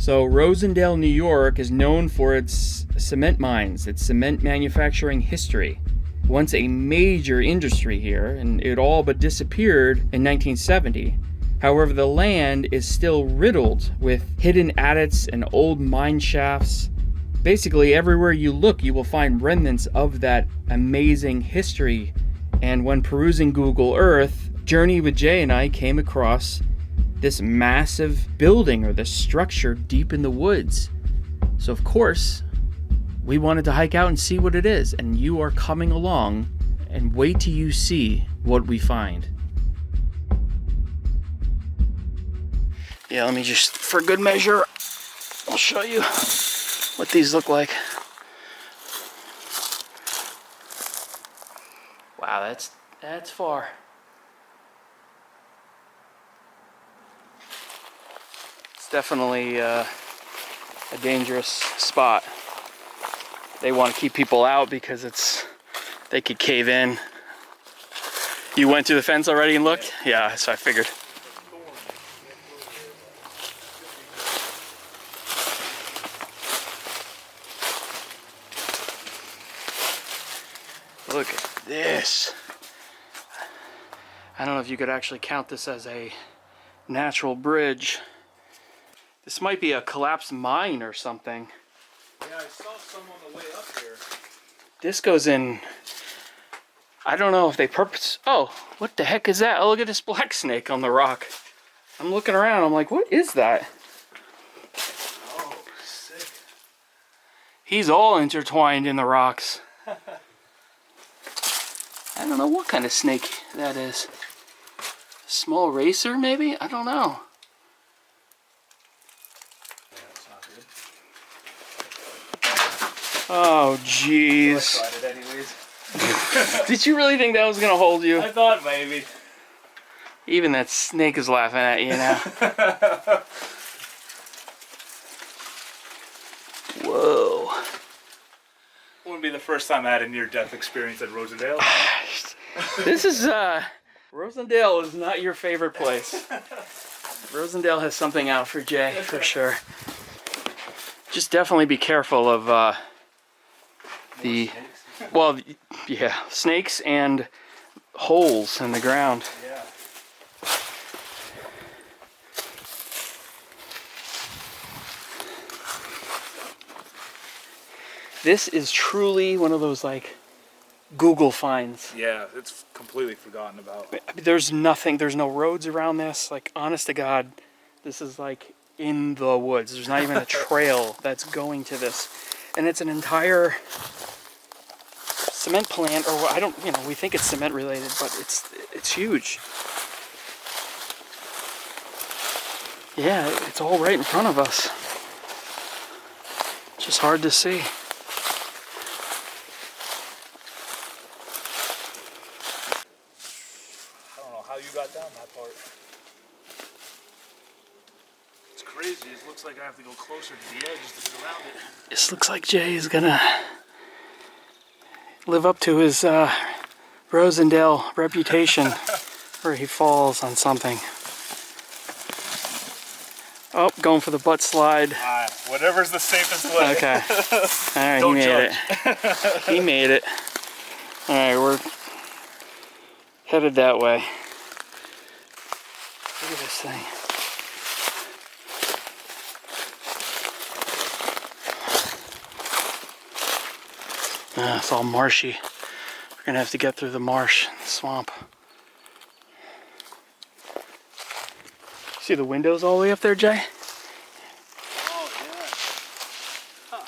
So Rosendale, New York is known for its cement mines, its cement manufacturing history. Once a major industry here, and it all but disappeared in 1970. However, the land is still riddled with hidden adits and old mine shafts. Basically, everywhere you look, you will find remnants of that amazing history. And when perusing Google Earth, Journey with Jay and I came across this massive building or this structure deep in the woods. So of course, we wanted to hike out and see what it is, and you are coming along, and wait till you see what we find. Yeah, let me just, for good measure, I'll show you what these look like. Wow, that's far. It's definitely a dangerous spot. They want to keep people out because they could cave in. You went through the fence already and looked? Yeah, so I figured. Look at this. I don't know if you could actually count this as a natural bridge. This might be a collapsed mine or something. Yeah, I saw some on the way up here. This goes in, I don't know if they oh, what the heck is that? Oh, look at this black snake on the rock. I'm looking around, I'm like, what is that? Oh, sick. He's all intertwined in the rocks. I don't know what kind of snake that is. Small racer, maybe? I don't know. Yeah, that's not good. Oh, jeez. I tried it anyways. Did you really think that was gonna hold you? I thought maybe. Even that snake is laughing at you now. Whoa. Wouldn't be the first time I had a near-death experience at Rosendale. This is, Rosendale is not your favorite place. Rosendale has something out for Jay, for sure. Just definitely be careful of, well, yeah, snakes and holes in the ground. Yeah. This is truly one of those, like, Google finds. Yeah, it's completely forgotten about. There's nothing, there's no roads around this. Like, honest to God, this is like in the woods. There's not even a trail that's going to this. And it's an entire cement plant, or I don't, you know, we think it's cement related, but it's huge. Yeah, it's all right in front of us. It's just hard to see. I don't know how you got down that part. It's crazy. It looks like I have to go closer to the edge to get around it. This looks like Jay is gonna live up to his Rosendale reputation where he falls on something. Oh, going for the butt slide. Whatever's the safest way. Okay. Alright, he made it. He made it. Alright, we're headed that way. Look at this thing. It's all marshy. We're gonna have to get through the marsh, the swamp. See the windows all the way up there, Jay? Oh, yeah. Huh.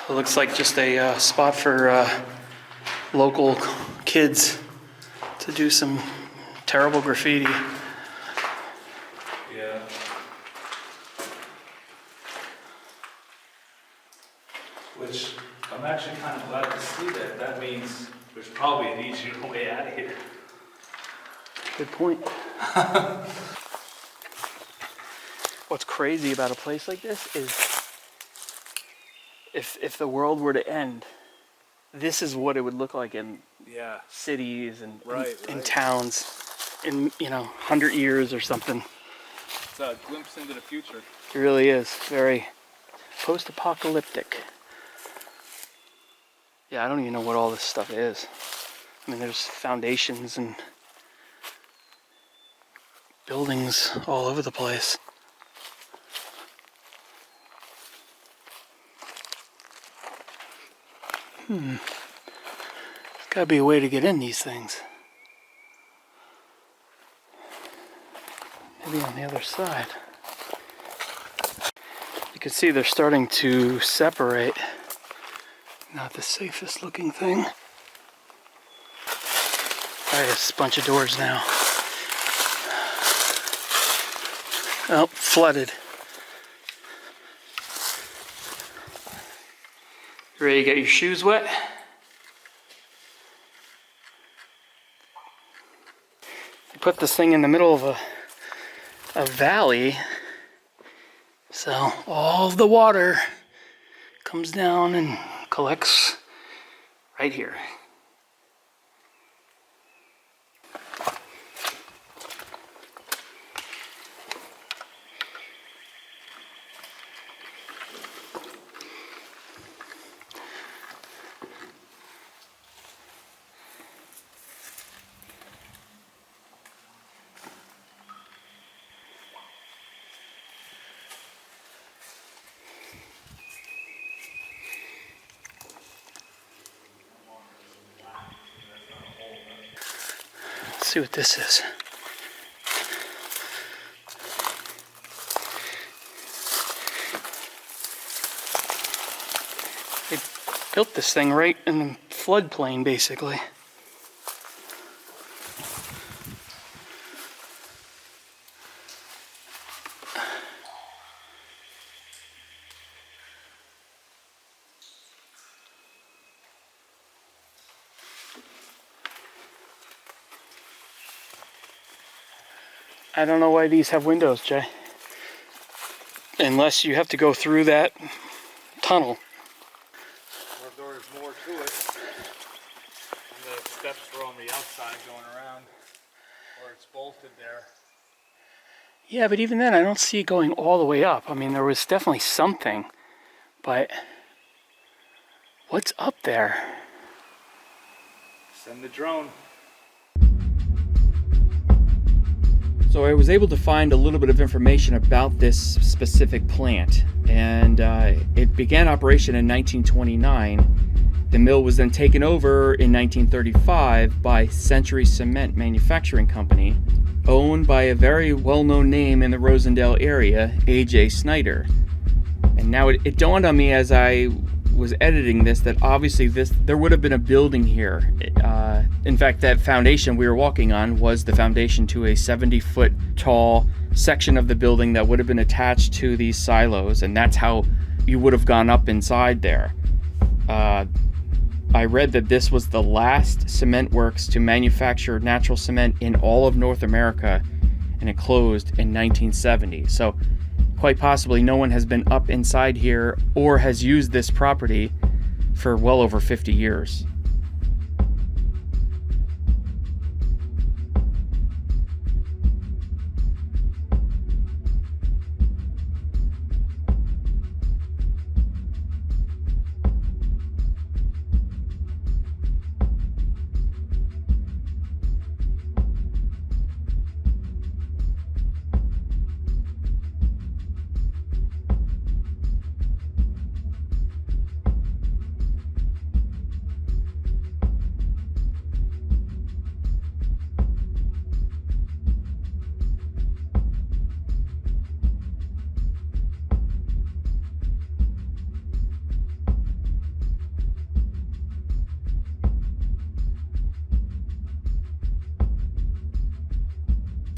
It looks like just a spot for local kids to do some terrible graffiti. Yeah. Which I'm actually kind of glad to see that. That means there's probably an easier way out of here. Good point. What's crazy about a place like this is if the world were to end, this is what it would look like in cities and in towns in 100 years or something. It's a glimpse into the future. It really is very post-apocalyptic. Yeah, I don't even know what all this stuff is. I mean, there's foundations and buildings all over the place. There's gotta be a way to get in these things. Maybe on the other side. You can see they're starting to separate. Not the safest looking thing. Alright, there's a bunch of doors now. Oh, flooded. You ready to get your shoes wet? You put this thing in the middle of a valley, so all of the water comes down and collects right here. Let's see what this is. They built this thing right in the floodplain, basically. I don't know why these have windows, Jay. Unless you have to go through that tunnel. Or there's more to it. And the steps were on the outside going around. Or it's bolted there. Yeah, but even then I don't see it going all the way up. I mean, there was definitely something. But what's up there? Send the drone. So I was able to find a little bit of information about this specific plant, and it began operation in 1929. The mill was then taken over in 1935 by Century Cement Manufacturing Company, owned by a very well-known name in the Rosendale area, A.J. Snyder. And now it dawned on me as I was editing this that obviously there would have been a building here. In fact, that foundation we were walking on was the foundation to a 70-foot tall section of the building that would have been attached to these silos, and that's how you would have gone up inside there. I read that this was the last cement works to manufacture natural cement in all of North America, and it closed in 1970. So quite possibly no one has been up inside here or has used this property for well over 50 years.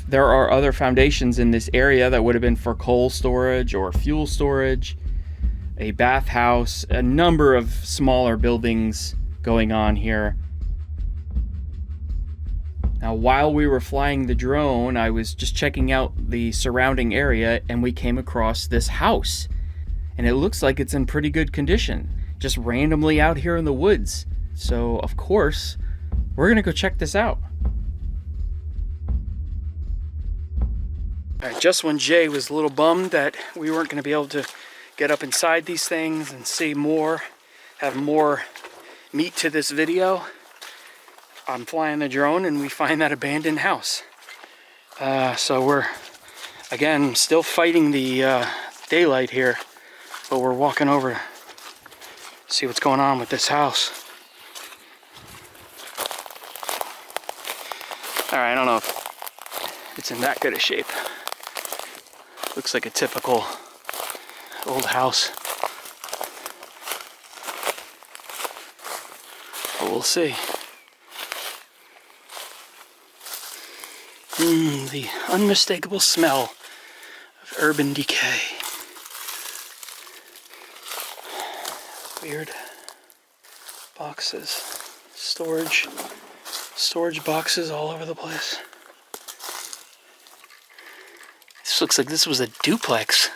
There are other foundations in this area that would have been for coal storage or fuel storage. a bathhouse, a number of smaller buildings going on here. Now, while we were flying the drone, I was just checking out the surrounding area, and we came across this house. And it looks like it's in pretty good condition, just randomly out here in the woods. So, of course, we're gonna go check this out. All right, just when Jay was a little bummed that we weren't gonna be able to get up inside these things and see more, have more meat to this video, I'm flying the drone and we find that abandoned house. So we're, again, still fighting the daylight here, but we're walking over to see what's going on with this house. All right, I don't know if it's in that good a shape. Looks like a typical old house. But we'll see. The unmistakable smell of urban decay. Weird boxes, storage boxes all over the place. This looks like this was a duplex.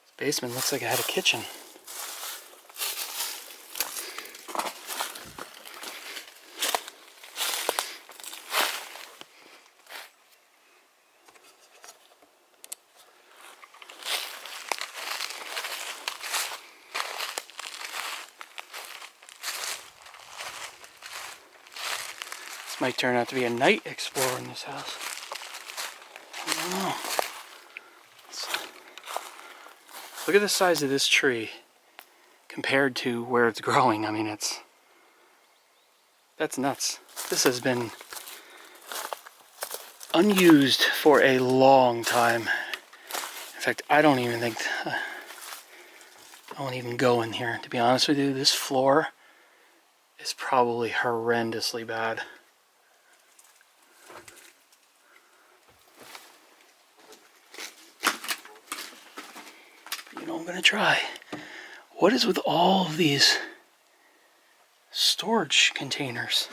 This basement looks like it had a kitchen. This might turn out to be a night explorer in this house. I don't know. Look at the size of this tree compared to where it's growing. I mean, that's nuts. This has been unused for a long time. In fact, I don't even think, I won't even go in here, to be honest with you. This floor is probably horrendously bad. You know, I'm gonna try. What is with all of these storage containers?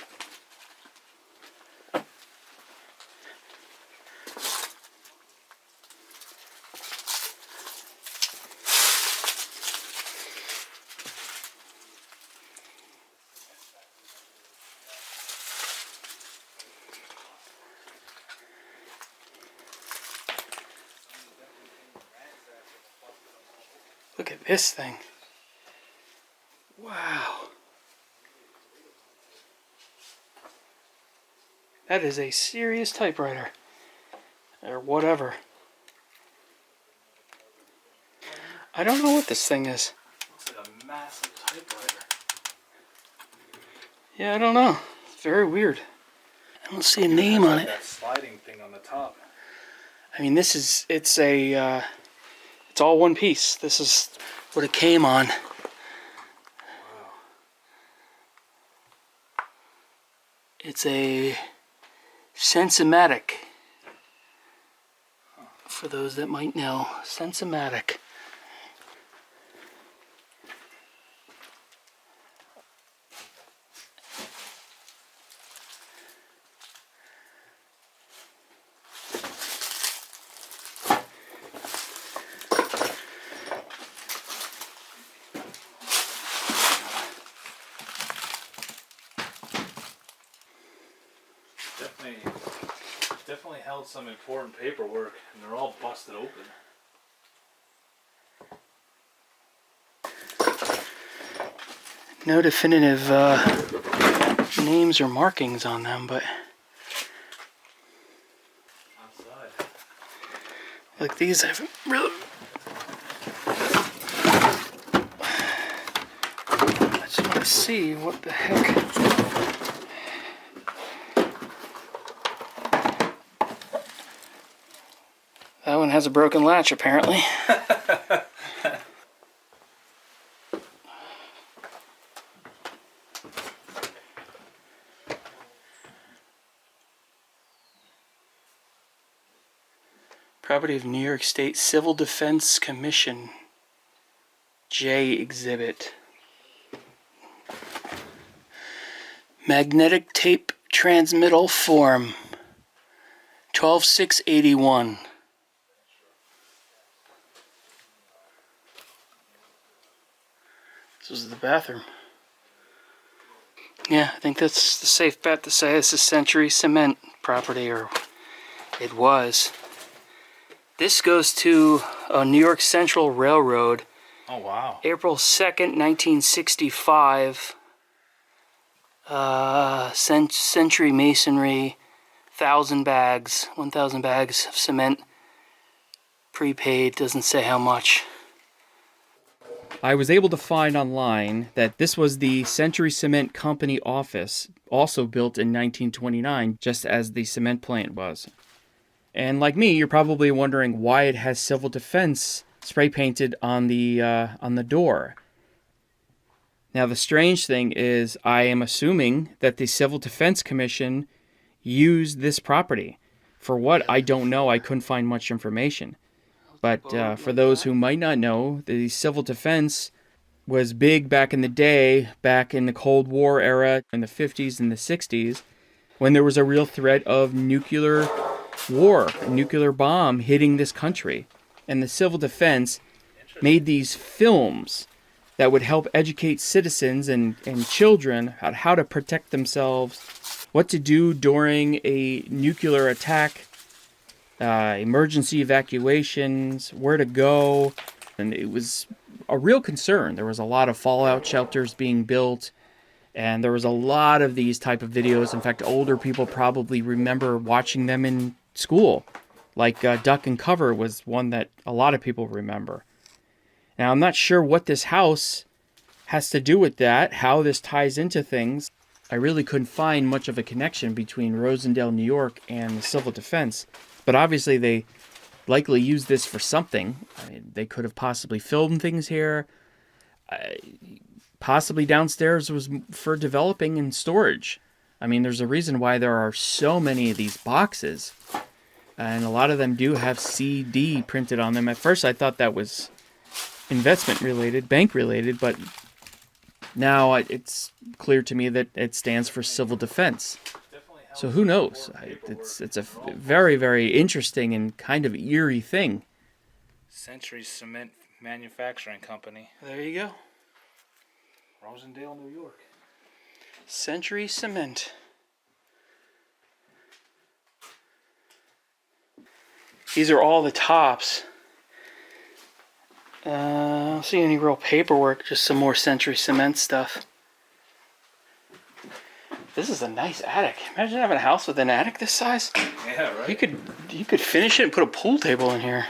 Look at this thing. Wow. That is a serious typewriter. Or whatever. I don't know what this thing is. Looks like a massive typewriter. Yeah, I don't know. It's very weird. I don't see a name on it. That sliding thing on the top. I mean, it's all one piece. This is what it came on. Wow. It's a Sensomatic. For those that might know, Sensomatic. Definitely held some important paperwork, and they're all busted open. No definitive names or markings on them, but Outside. like these, I've really. I just want to see what the heck. That one has a broken latch, apparently. Property of New York State Civil Defense Commission. J exhibit. Magnetic tape transmittal form. 12681. This is the bathroom. Yeah, I think that's the safe bet to say it's a Century Cement property, or it was. This goes to New York Central Railroad. Oh, wow. April 2nd, 1965. Century Masonry, 1,000 bags of cement. Prepaid, doesn't say how much. I was able to find online that this was the Century Cement Company office, also built in 1929, just as the cement plant was. And like me, you're probably wondering why it has civil defense spray painted on the door. Now, the strange thing is, I am assuming that the Civil Defense Commission used this property. For what, I don't know. I couldn't find much information. But for those who might not know, the civil defense was big back in the day, back in the Cold War era, in the 50s and the 60s, when there was a real threat of nuclear war, a nuclear bomb hitting this country. And the civil defense made these films that would help educate citizens and children on how to protect themselves, what to do during a nuclear attack, emergency evacuations, where to go. And it was a real concern. There was a lot of fallout shelters being built, and there was a lot of these type of videos. In fact, older people probably remember watching them in school. Like Duck and Cover was one that a lot of people remember. Now, I'm not sure what this house has to do with that, how this ties into things. I really couldn't find much of a connection between Rosendale, New York, and the civil defense. But obviously, they likely used this for something. I mean, they could have possibly filmed things here. Possibly downstairs was for developing and storage. I mean, there's a reason why there are so many of these boxes. And a lot of them do have CD printed on them. At first, I thought that was investment related, bank related, but now it's clear to me that it stands for civil defense. So who knows? It's a very, very interesting and kind of eerie thing. Century Cement Manufacturing Company. There you go. Rosendale, New York. Century Cement. These are all the tops. I don't see any real paperwork, just some more Century Cement stuff. This is a nice attic. Imagine having a house with an attic this size. Yeah, right? You could finish it and put a pool table in here.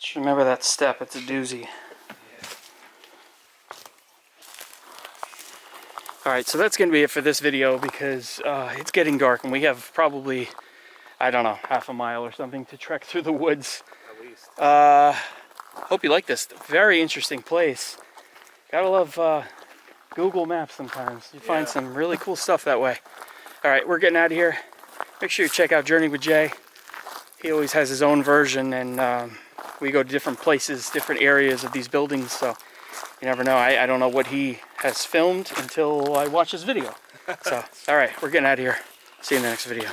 Just remember that step, it's a doozy. Alright, so that's going to be it for this video because it's getting dark and we have probably, I don't know, half a mile or something to trek through the woods. At least. Hope you like this. Very interesting place. Gotta love Google Maps sometimes. You find some really cool stuff that way. Alright, we're getting out of here. Make sure you check out Journey with Jay. He always has his own version, and we go to different places, different areas of these buildings, so you never know. I don't know what he has filmed until I watch his video. So, alright, we're getting out of here. See you in the next video.